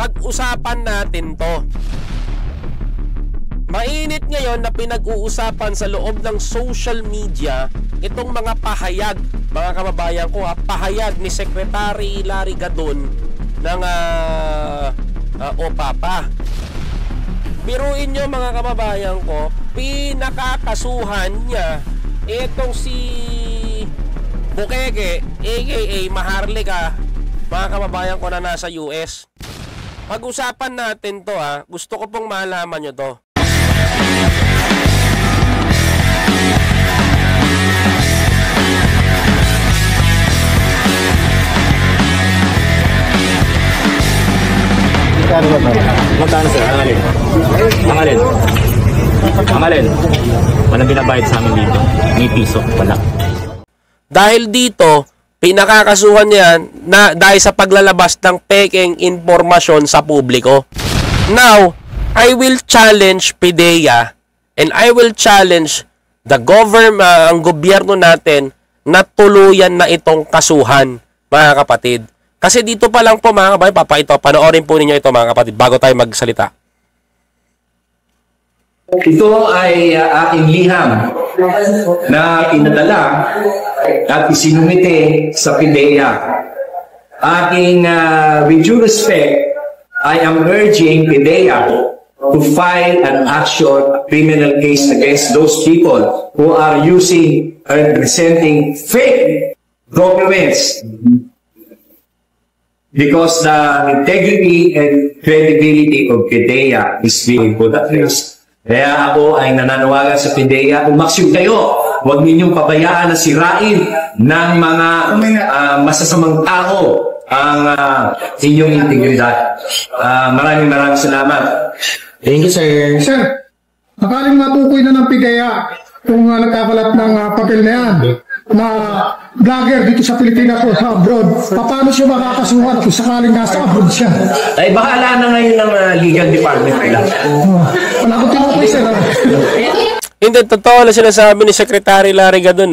pag-usapan natin to. Mainit ngayon na pinag-uusapan sa loob ng social media itong mga pahayag, mga kababayan ko, pahayag ni Secretary Larry Gadon ng OPAPA. Biruin nyo mga kababayan ko, pinakakasuhan niya itong si Bukeke, aka Maharlika, mga kababayan ko na nasa US. Pag-usapan natin to gusto ko pong malaman nyo to. Magkano sir? Ang alin? Ang alin? Ang alin? Walang binabayad sa amin dito. May piso. Wala. Dahil dito, pinakakasuhan yan na dahil sa paglalabas ng pekeng impormasyon sa publiko. Now, I will challenge PIDEA and I will challenge the government, ang gobyerno natin na tuluyan na itong kasuhan, mga kapatid. Kasi dito pa lang po mga kababayan, panoorin po ninyo ito mga kapatid bago tayo magsalita. Ito ay aking liham na pinadala at isinumite sa PIDEA. With due respect, I am urging PIDEA to file an action criminal case against those people who are using and presenting fake documents. Because the integrity and credibility of PIDEA is being put at risk. Kaya ako ay nananawagan sa PIDEA, umaksyon kayo. Huwag ninyong pabayaan na sirain ng mga masasamang tao ang inyong integridad. Maraming salamat. Thank you, sir. Sir, makaling matukoy na ng PIDEA kung nagkakalat ng papel na yan na vlogger dito sa Pilipinas o sa abroad. Paano siya makakasuhan kung sakaling nasa abroad siya? Ay, bahala na ngayon ng legal department nila. Wala ko tinukoy, sir. Hindi, totoo lang sinasabi ni Secretary Larry Gadon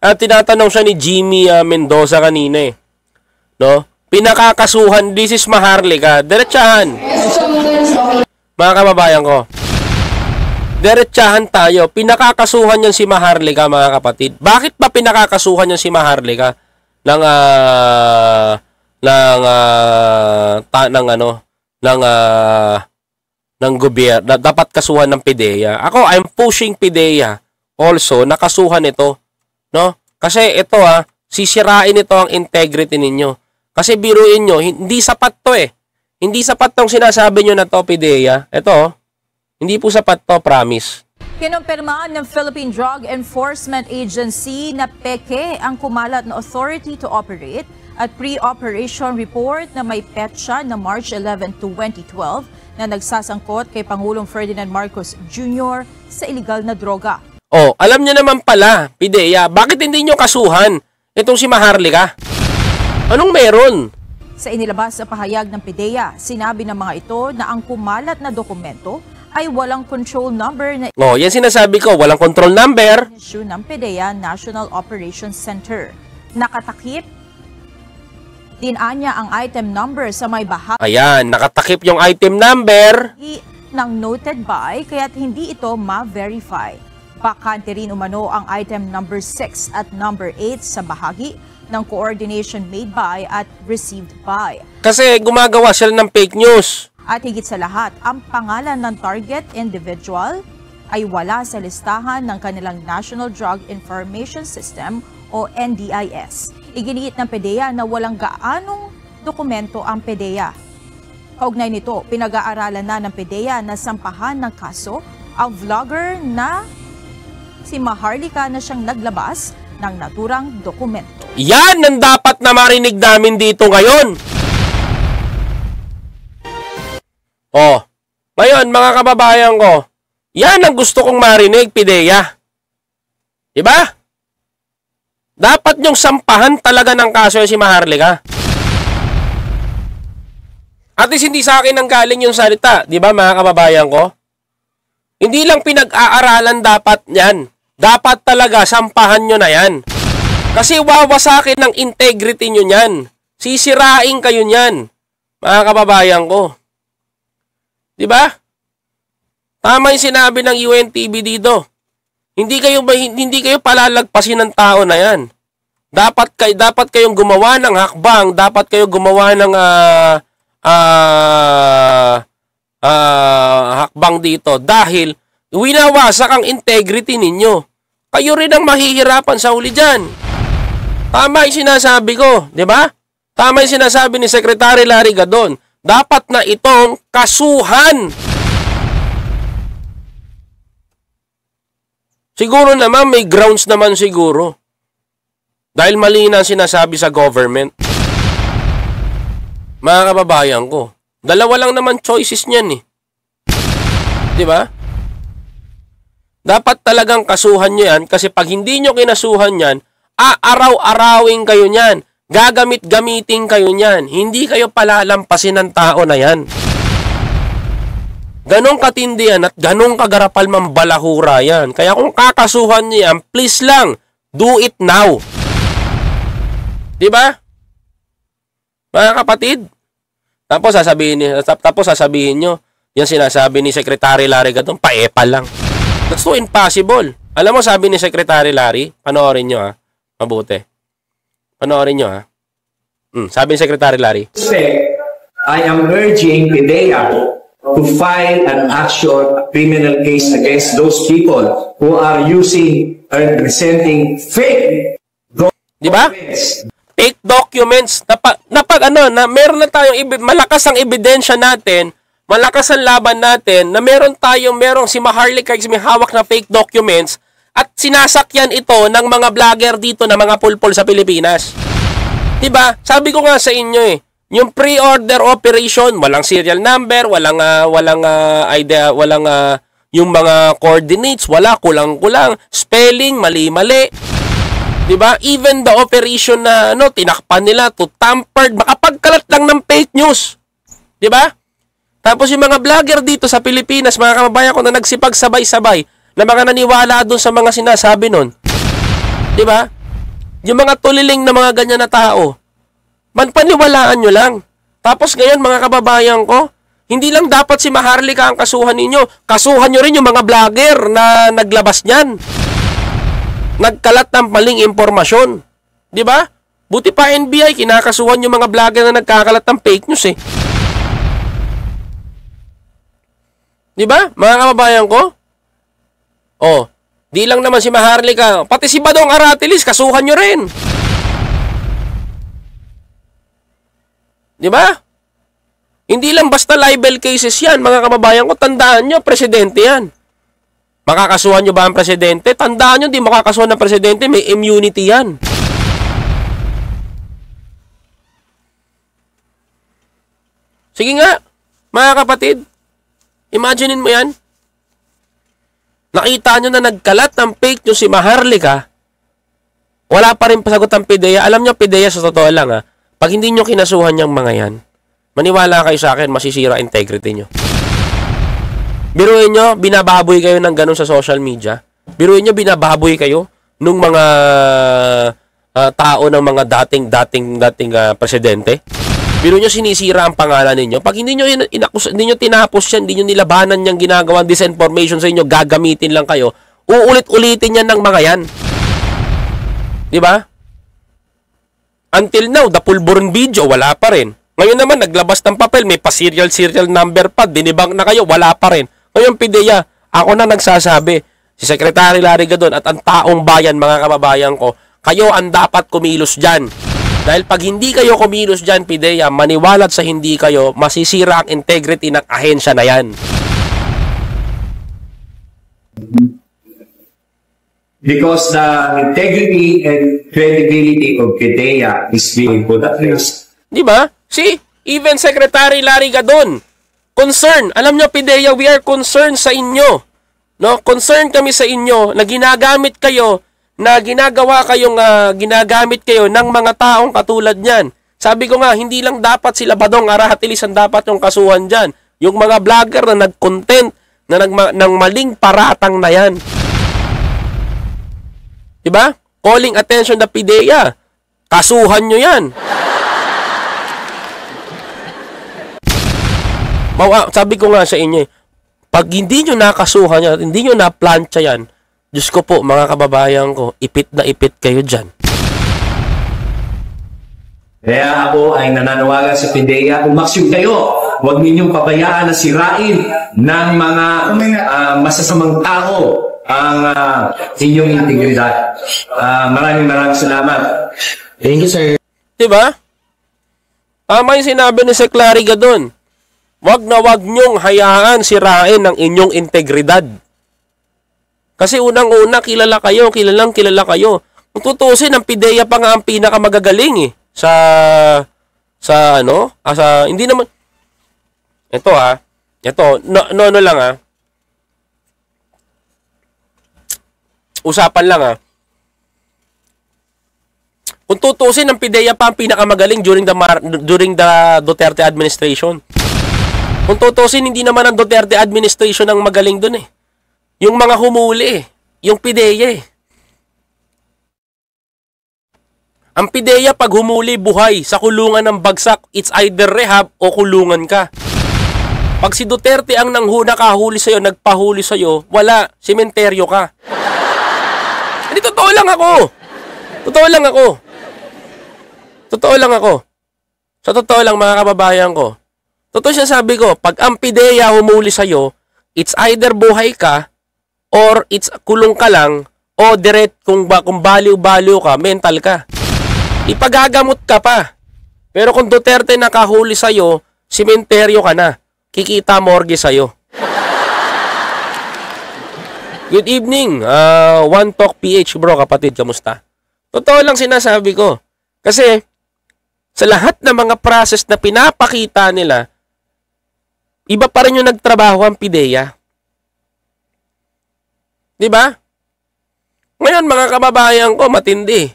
at tinatanong siya ni Jimmy Mendoza kanina no? Pinakakasuhan, this is Maharlika. Diretsahan. Mga kababayan ko. Diretsahan tayo. Pinakakasuhan yan si Maharlika, mga kapatid. Bakit ba pinakakasuhan yan si Maharlika ng gobyerno? Dapat kasuhan ng PIDEA. Ako, I'm pushing PIDEA also nakasuhan ito, no? Kasi ito sisirain ito ang integrity ninyo. Kasi biruin nyo, hindi sapat to Hindi sapat tong sinasabi nyo na to, PIDEA. Ito, hindi po sapat to, promise. Kinumpirma ng Philippine Drug Enforcement Agency na peke ang kumalat na authority to operate at pre-operation report na may petsa na March 11, 2012 na nagsasangkot kay Pangulong Ferdinand Marcos Jr. sa iligal na droga. Alam nyo naman pala, PIDEA, bakit hindi nyo kasuhan itong si Maharlika? Anong meron? Sa inilabas sa pahayag ng PIDEA, sinabi ng mga ito na ang kumalat na dokumento ay walang control number na yan sinasabi ko, walang control number issue ng PIDEA National Operations Center. Nakatakip din anya ang item number sa may bahagi. Ayan, nakatakip yung item number ng noted by kaya't hindi ito ma-verify. Bakante rin umano ang item number 6 at number 8 sa bahagi ng coordination made by at received by. Kasi gumagawa sila ng fake news. At higit sa lahat, ang pangalan ng target individual ay wala sa listahan ng kanilang National Drug Information System o NDIS. Iginiit ng PIDEA na walang gaanong dokumento ang PIDEA. Kaugnay nito, pinag-aaralan na ng PIDEA na sampahan ng kaso ang vlogger na si Maharlika na siyang naglabas ng naturang dokumento. Yan ang dapat na marinig namin dito ngayon. Ngayon mga kababayan ko, yan ang gusto kong marinig, PIDEA. Diba? Dapat nyong sampahan talaga ng kaso si Maharlika. At least hindi sa akin ang galing yung salita, diba mga kababayan ko? Hindi lang pinag-aaralan dapat yan. Dapat talaga sampahan nyo na yan. Kasi wawasakin ng integrity nyo yan. Sisirain kayo nyan, mga kababayan ko. Di ba? Tama yung sinabi ng UNTV dito. Hindi kayo palalagpasin ng tao na yan. Dapat kayong gumawa ng hakbang, dapat kayo gumawa ng hakbang dito dahil winawasak ang integrity ninyo. Kayo rin ang mahihirapan sa huli dyan. Tama yung sinasabi ko, di ba? Tama yung sinasabi ni Secretary Larry Gadon. Dapat na itong kasuhan. Siguro naman may grounds naman siguro. Dahil mali na sinasabi sa government. Mga kababayan ko, dalawa lang naman choices niyan eh. Di ba? Dapat talagang kasuhan nyo yan kasi pag hindi nyo kinasuhan yan, aaraw-arawin kayo niyan. Gagamit-gamitin kayo niyan. Hindi kayo palalampasin ng tao na yan. Ganong katindi yan at ganong kagarapal mambalahura yan. Kaya kung kakasuhan nyo yan, please lang, do it now. Diba? Mga kapatid? Tapos sasabihin nyo, yung sinasabi ni Secretary Larry Gadon, paepal lang. That's so impossible. Alam mo, sabi ni Secretary Larry, panoorin nyo ha, mabuti. Panoorin nyo ha. Sabi ni Secretary Larry, I am urging PIDEA to file an action criminal case against those people who are using and presenting fake documents. Fake documents na meron na tayong malakas ang ebidensya natin, malakas ang laban natin na merong si Maharlika may hawak na fake documents at sinasakyan ito ng mga vlogger dito na mga pulpol sa Pilipinas. 'Di ba? Sabi ko nga sa inyo yung pre-order operation, walang serial number, walang idea, walang yung mga coordinates, wala, kulang-kulang, spelling, mali-mali. 'Di ba? Even the operation na tinakpan nila to tampered, makapagkalat lang ng fake news. 'Di ba? Tapos yung mga vlogger dito sa Pilipinas, mga kababayan ko na nagsipagsabay-sabay na mga naniwala doon sa mga sinasabi nun. 'Di ba? Yung mga tuliling na mga ganyan na tao, paniwalaan nyo lang. Tapos ngayon, mga kababayan ko, hindi lang dapat si Maharlika ang kasuhan ninyo. Kasuhan nyo rin yung mga vlogger na naglabas niyan. Nagkalat ng maling impormasyon. Di ba? Buti pa NBI, kinakasuhan yung mga vlogger na nagkakalat ng fake news eh. Di ba? Mga kababayan ko? Oh, di lang naman si Maharlika, pati si Badong Aratilis, kasuhan nyo rin. Di ba? Hindi lang basta libel cases yan, mga kababayan ko, tandaan nyo, presidente yan. Makakasuhan nyo ba ang presidente? Tandaan nyo, di makakasuhan ng presidente, may immunity yan. Sige nga, mga kapatid, imaginein mo yan. Nakita nyo na nagkalat ng fake news si Maharlika, wala pa rin pasagot ang PIDEA. Alam nyo, PIDEA, sa totoo lang pag hindi nyo kinasuhan yung mga yan, maniwala kayo sa akin, masisira integrity nyo. Biruin nyo, binababoy kayo ng ganun sa social media. Biruin nyo, binababoy kayo nung mga tao ng mga dating presidente. Biruin nyo, sinisira ang pangalan ninyo. Pag hindi nyo tinapos yan, hindi nyo nilabanan yung ginagawang disinformation sa inyo, gagamitin lang kayo, uulit-ulitin yan ng mga yan. Diba? Until now, the pulburon video, wala pa rin. Ngayon naman, naglabas ng papel, may pa-serial number pa, dinibang na kayo, wala pa rin. Ngayon, PIDEA, ako na nagsasabi, si Secretary Larry Gadon at ang taong bayan, mga kababayan ko, kayo ang dapat kumilos dyan. Dahil pag hindi kayo kumilos dyan, PIDEA, maniwalat sa hindi kayo, masisira ang integrity ng ahensya na yan. Because the integrity and credibility of PIDEA is being put at risk. Di ba? See, even Secretary Larry Gadon, concern. Alam nyo, PIDEA, we are concerned sa inyo. No? Concerned kami sa inyo na ginagamit kayo, na ginagamit kayo ng mga taong katulad niyan. Sabi ko nga, hindi lang dapat sila Badong Aratilis ang dapat yung kasuhan dyan. Yung mga vlogger na nag-content na ng maling paratang na yan. Diba? Calling attention the PIDEA. Kasuhan nyo yan. Sabi ko nga sa inyo, pag hindi nyo nakasuhan yan, hindi nyo na-plancha yan, Diyos ko po, mga kababayan ko, ipit na ipit kayo dyan. Kaya ako ay nananawagan sa PIDEA, umaksyon kayo. Huwag ninyong pabayaan na sirain ng mga masasamang tao ang inyong integridad. Maraming salamat. Thank you, sir. Diba? Tama yung sinabi ni Seclariga doon. Wag na wag nyong hayaan sirain ang inyong integridad. Kasi unang-una, kilalang kilala kayo. Kung tutusin, ang PIDEA pa nga ang pinakamagagaling eh. Hindi naman, usapan lang Kung tutusin, ang PIDEA pa ang pinakamagaling during the Duterte administration. Kung tutusin, hindi naman ang Duterte administration ang magaling dun eh. Yung mga humuli eh. Yung PIDEA eh. Ang PIDEA pag humuli buhay sa kulungan ng bagsak, it's either rehab o kulungan ka. Pag si Duterte ang nakahuli sa'yo, nagpahuli sa'yo, wala, sementeryo ka. Hindi, totoo lang ako. Sa totoo lang, mga kababayan ko. Totoo siya sabi ko, pag ang PIDEA humuli sa'yo, it's either buhay ka, or it's kulong ka lang, o direct kung baliw-baliw ka, mental ka. Ipagagamot ka pa. Pero kung Duterte nakahuli sa'yo, sementeryo ka na. Kikita morgue sa'yo. Good evening, One Talk PH bro, kapatid, kamusta? Totoo lang sinasabi ko. Kasi, sa lahat ng mga process na pinapakita nila, iba pa rin yung nagtrabaho ang PIDEA. Diba? Ngayon, mga kababayan ko, matindi.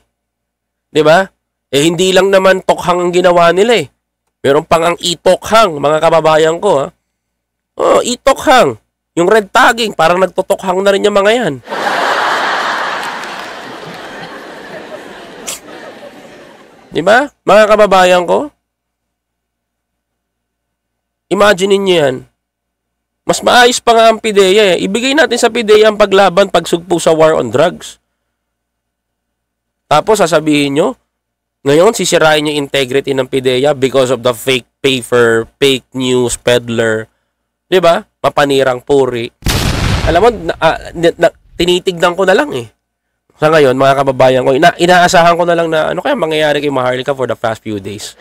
Diba? Hindi lang naman tokhang ang ginawa nila eh. Meron pang ang itokhang, mga kababayan ko. Itokhang. Yung red tagging, parang nagtotokhang na rin yung mga yan. Diba? Mga kababayan ko? Imagine niyo yan. Mas maayos pa nga ang PIDEA eh. Ibigay natin sa PIDEA ang paglaban pagsugpo sa war on drugs. Tapos sasabihin nyo, ngayon sisirain yung integrity ng PIDEA because of the fake paper, fake news, peddler. Diba? Mapanirang puri. Alam mo, tinitignan ko na lang eh. Sa ngayon, mga kababayan ko, inaasahan ko na lang na ano kaya mangyayari kay Maharlika for the past few days.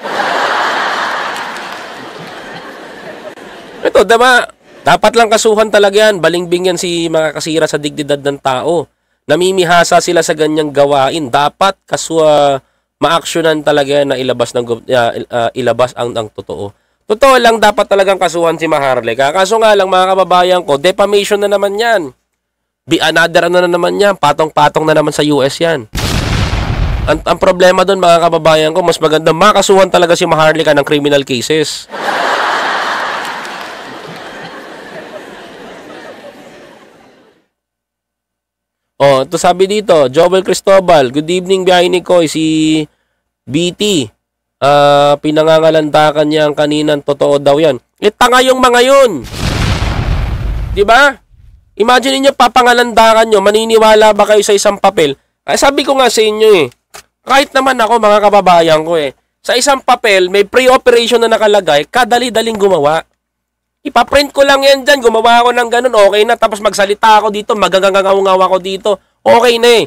Ito, diba? Dapat lang kasuhan talaga yan. Balingbing yan si mga kasira sa dignidad ng tao. Namimihasa sila sa ganyang gawain. Dapat ma-actionan talaga yan na ilabas ang totoo. Totoo lang, dapat talagang kasuhan si Maharlika. Kaso nga lang, mga kababayan ko, defamation na naman yan. Another na naman yan. Patong-patong na naman sa US yan. Ang problema doon, mga kababayan ko, mas maganda makasuhan talaga si Maharlika ng criminal cases. Ito sabi dito, Joel Cristobal, good evening biyahe ni Koy, si BT. Pinangangalandakan niya ang kaninang totoo daw yan. Tanga yung mga yun. Diba? Imagine niyo papangalandakan nyo, maniniwala ba kayo sa isang papel? Sabi ko nga sa inyo eh, kahit naman ako mga kababayan ko eh, sa isang papel, may pre-operation na nakalagay, kadali-daling gumawa. Ipaprint ko lang yan dyan, gumawa ako ng ganun, okay na. Tapos magsalita ako dito, magagangaw ako dito, okay na eh.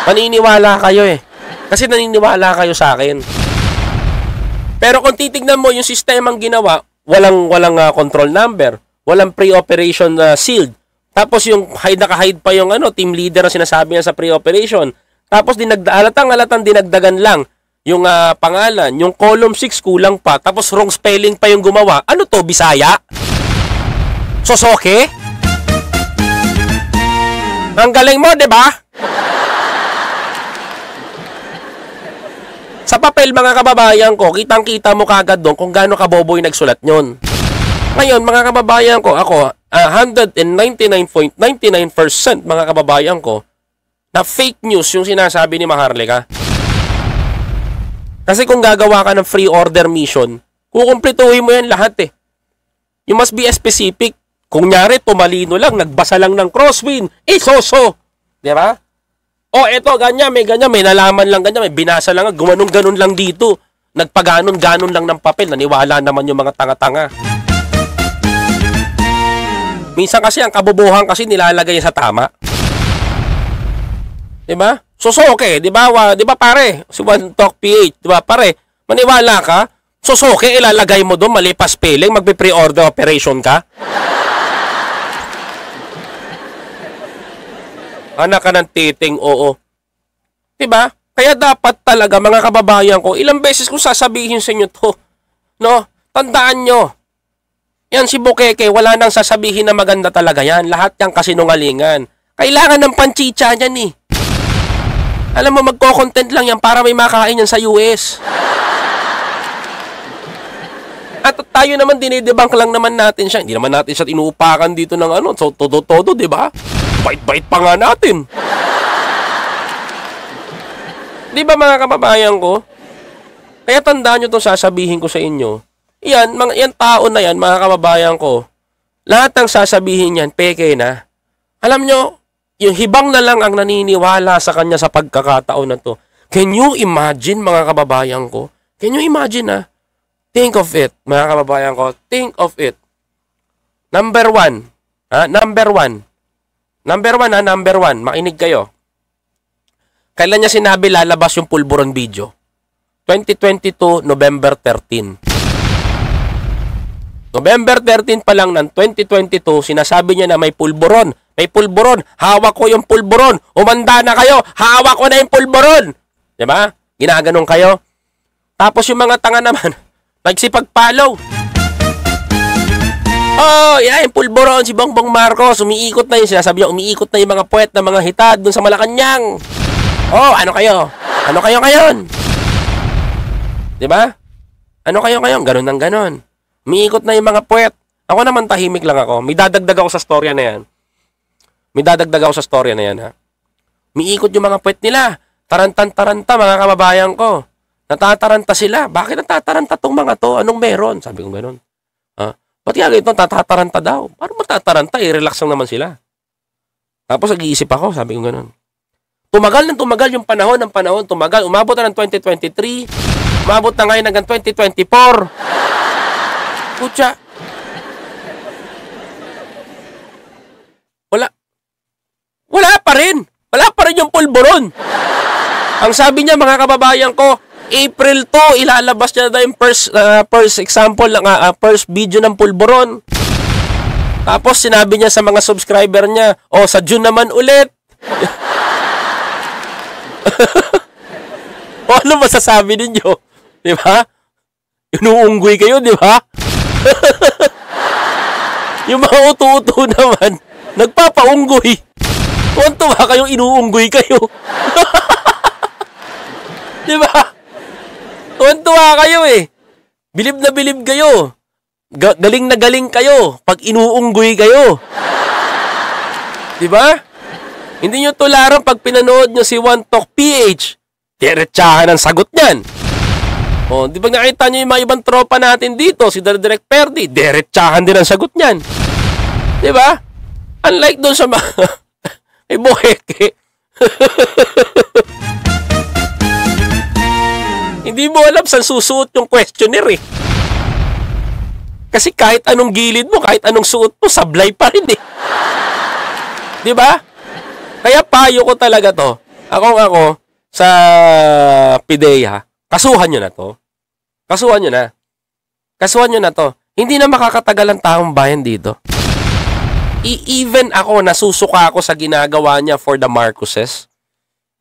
Maniniwala kayo eh. Kasi naniniwala kayo sa akin. Pero kung titignan mo yung sistemang ginawa, walang control number, walang pre-operation sealed. Tapos yung naka-hide pa yung team leader na sinasabi niya sa pre-operation. Tapos halatang dinagdagan lang yung pangalan, yung column 6 kulang pa, tapos wrong spelling pa yung gumawa. Ano to, Bisaya? Sosoke? Ang galing mo, 'di ba? Sa papel, mga kababayan ko, kitang-kita mo kagad doon kung gaano kabobo yung nagsulat nyon. Ngayon, mga kababayan ko, ako, 199.99% mga kababayan ko, na fake news yung sinasabi ni Maharlika. Kasi kung gagawa ka ng free order mission, kukumplituhin mo yan lahat eh. You must be specific. Kung nyari, tumalino lang, nagbasa lang ng crosswind, soso. Di ba? O, eto, ganyan, may nalaman lang ganyan, may binasa lang, gumanong-ganon lang dito. Nagpaganon-ganon lang ng papel, naniwala naman yung mga tanga-tanga. Minsan kasi, ang kabubuhan kasi nilalagay sa tama. Di ba? Sosoke, di ba? Di ba pare? Si One Talk PH, di ba pare? Maniwala ka? Sosoke, ilalagay mo doon, mali pa spelling, magbe-pre-order operation ka? Anak ka ng titing, oo. Diba? Kaya dapat talaga, mga kababayan ko, ilang beses ko sasabihin sa inyo to. No? Tandaan nyo. Yan si Bukeke, wala nang sasabihin na maganda talaga yan. Lahat yung kasinungalingan. Kailangan ng panchicha niyan eh. Alam mo, magko-content lang yan para may makain yan sa US. At tayo naman, dinidebunk lang naman natin siya. Hindi naman natin siya inuupakan dito ng ano, so todo-todo, di ba? Bait-bait pa nga natin. Di ba mga kababayan ko? Kaya tandaan nyo itong sasabihin ko sa inyo. Yan tao na yan, mga kababayan ko. Lahat ng sasabihin yan, peke na. Alam nyo, yung hibang na lang ang naniniwala sa kanya sa pagkakataon na to. Can you imagine, mga kababayan ko? Can you imagine, Think of it, mga kababayan ko. Think of it. Number one. Number one, makinig kayo. Kailan niya sinabi lalabas yung Pulburon video? 2022, November 13. November 13 pa lang ng 2022, sinasabi niya na may pulburon. May pulburon. Hawak ko yung pulburon. Umanda na kayo. Hawak ko na yung pulburon. Diba? Ginaganon kayo. Tapos yung mga tanga naman, nagsipag-follow. Oh, yan, pulburon si Bongbong Marcos. Umiikot na yun. Sinasabi niya, umiikot na yung mga puwet na mga hitad dun sa Malacanang. Oh, ano kayo? Ano kayo ngayon? Diba? Ano kayo ngayon? Ganon ng ganon. Umiikot na yung mga puwet. Ako naman tahimik lang ako. May dadagdag ako sa storya na yan. Umiikot yung mga puwet nila. Tarantan-taranta, mga kababayan ko. Natataranta sila. Bakit natataranta tong mga to? Anong meron? Sabi ko gano'n. Ba't nga ito natataranta daw? Parang matataranta, relax lang naman sila. Tapos nag-iisip ako, sabi ko gano'n. Tumagal yung panahon, tumagal. Umabot na ng 2023. Umabot na ngayon hanggang 2024. Kutya. Wala pa rin. Wala pa rin yung pulburon. Ang sabi niya, mga kababayan ko, April 2, ilalabas niya na yung first example, first video ng pulburon. Tapos sinabi niya sa mga subscriber niya, sa June naman ulit. Ano masasabi ninyo? Di ba? Inuunggoy kayo, di ba? Yung mga utu-utu naman, nagpapaunggoy. Kung tuwa kayong inuunggoy kayo. Di ba? Tuwan-tuwa kayo eh. Bilib na bilib kayo. Galing na galing kayo pag inuunggoy kayo. Diba? Hindi nyo tularan pag pinanood nyo si One Talk PH. Diretsahan ang sagot niyan. Di ba nakita nyo yung mga ibang tropa natin dito, si Direct Perdi, diretsahan din ang sagot niyan. Diba? Unlike doon sa mga Bukeke. Hindi mo alam saan susuot yung questionnaire eh. Kasi kahit anong gilid mo, kahit anong suot mo, sablay pa rin eh. Diba? Kaya payo ko talaga to. Ako sa PIDEA, kasuhan nyo na to. Kasuhan nyo na to. Hindi na makakatagal ang taong bayan dito. Even ako, nasusuka ako sa ginagawa niya for the Marcoses.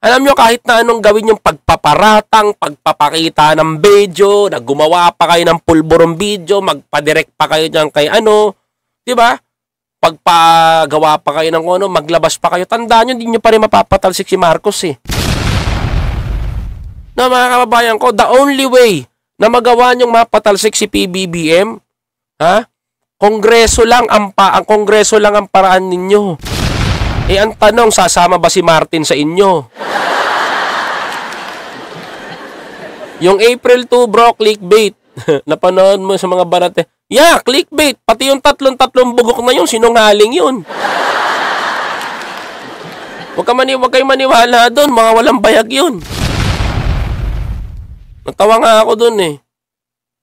Alam nyo, kahit na anong gawin yung pagpaparatang, pagpapakita ng video, na gumawa pa kayo ng pulburong video, magpadirect pa kayo dyan kay diba? Pagpagawa pa kayo ng maglabas pa kayo, tandaan nyo, hindi nyo pa rin mapapatalsik si Marcos eh. Na mga kababayan ko, the only way na magawa nyong mapatalsik si PBBM, Kongreso lang ang paraan ninyo. Ang tanong, sasama ba si Martin sa inyo? Yung April 2 bro, clickbait. Napanood mo sa mga barat eh. Yeah, clickbait. Pati yung tatlong bugok na yun, sinungaling yun. Huwag kayo maniwala doon, mga walang bayag yun. Natawa nga ako doon eh.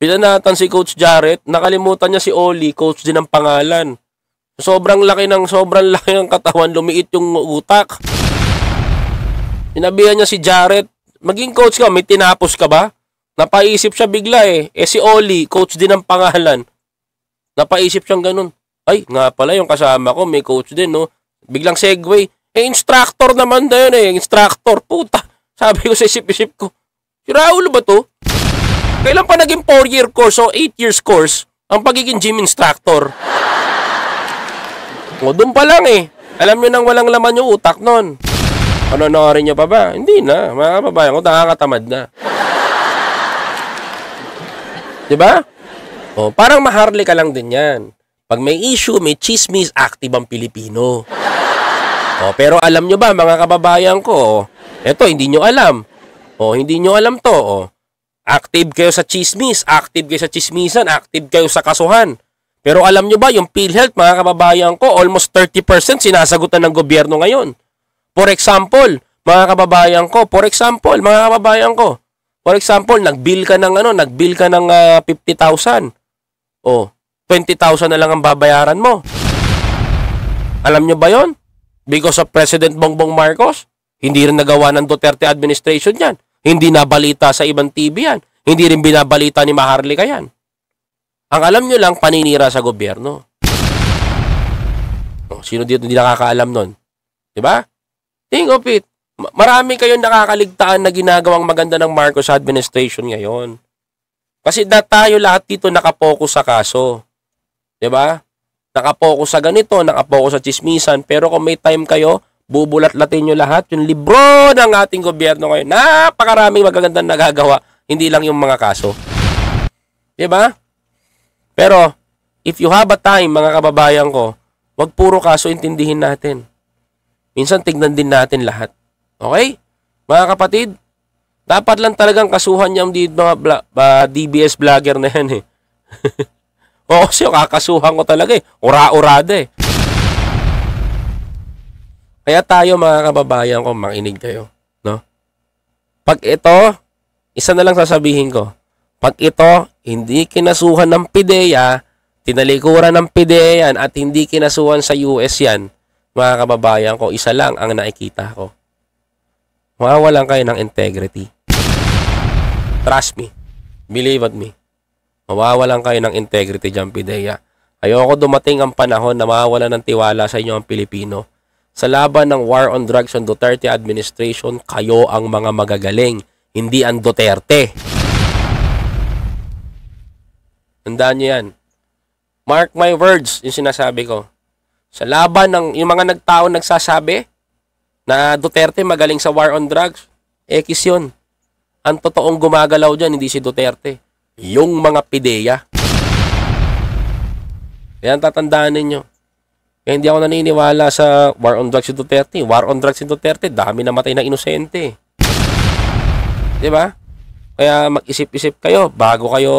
Pinanatan si Coach Jarrett, nakalimutan niya si Oli, coach din ang pangalan. Sobrang laki ng katawan, lumiit yung utak. Sinabihan niya si Jarrett, maging coach ka, may tinapos ka ba? Napaisip siya bigla eh. Si Oli, coach din ang pangalan. Napaisip siyang ganun. Ay, nga pala yung kasama ko, may coach din, no? Biglang segue. Instructor naman na yun eh. Instructor, puta. Sabi ko sa isip-isip ko, si Raul ba to? Kailan pa naging 4-year course o 8 years course ang pagiging gym instructor? O, doon pa lang eh. Alam nyo nang walang laman yung utak nun. Panonorin nyo pa ba? Hindi na. Mga kababayan ko, nakakatamad na. Diba? O, parang maharli ka lang din yan. Pag may issue, may chismis, active ang Pilipino. O, pero alam nyo ba, mga kababayan ko, eto, hindi nyo alam. O, hindi nyo alam to. O, active kayo sa chismis, active kayo sa chismisan, active kayo sa kasuhan. Pero alam nyo ba, yung PhilHealth, mga kababayan ko, almost 30% sinasagutan ng gobyerno ngayon. For example, mga kababayan ko, for example, nag-bill ka ng 50,000. O, 20,000 na lang ang babayaran mo. Alam nyo ba yon? Because of President Bongbong Marcos, hindi rin nagawa ng Duterte administration yan. Hindi nabalita sa ibang TV yan. Hindi rin binabalita ni Maharlika yan. Ang alam nyo lang, paninira sa gobyerno. O, sino dito hindi nakakaalam nun? Diba? Think of it. Marami kayong nakakaligtaan na ginagawang maganda ng Marcos administration ngayon. Kasi tayo lahat dito nakapokus sa kaso. Diba? Nakapokus sa ganito, nakapokus sa chismisan. Pero kung may time kayo, bubulat-latin nyo lahat yung libro ng ating gobyerno ngayon. Napakaraming magagandang nagagawa. Hindi lang yung mga kaso. Diba? Pero, if you have a time, mga kababayan ko, wag puro kaso intindihin natin. Minsan, tignan din natin lahat. Okay? Mga kapatid, dapat lang talagang kasuhan yung mga DBS vlogger na yan eh. O kasi kakasuhan ko talaga eh. Ura-urada eh. Kaya tayo mga kababayan ko, makinig kayo. No? Pag ito, isa na lang sasabihin ko. Pag ito, hindi kinasuhan ng PIDEA, tinalikuran ng PIDEA yan, at hindi kinasuhan sa US yan, mga kababayan ko, isa lang ang nakikita ko. Mawawalan kayo ng integrity. Trust me. Believe at me. Mawawalan kayo ng integrity dyan, PIDEA. Ayoko dumating ang panahon na mawawalan ng tiwala sa inyo ang Pilipino. Sa laban ng war on drugs ng Duterte administration, kayo ang mga magagaling, hindi ang Duterte. Tandaan nyo yan. Mark my words, yung sinasabi ko. Sa laban ng yung mga nagtaon nagsasabi na Duterte magaling sa war on drugs, X yun. Ang totoong gumagalaw dyan, hindi si Duterte. Yung mga PIDEA. Kaya tatandaan ninyo. Kaya hindi ako naniniwala sa war on drugs si Duterte. War on drugs si Duterte, dami namatay na inosente. Diba? Kaya mag-isip-isip kayo bago kayo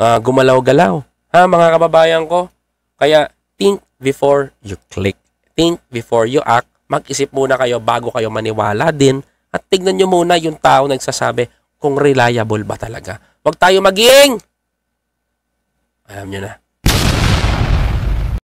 gumalaw-galaw. Ha, mga kababayan ko? Kaya think before you click. Think before you act. Mag-isip muna kayo bago kayo maniwala din. At tignan nyo muna yung tao nagsasabi kung reliable ba talaga. Huwag tayo maging, alam nyo na,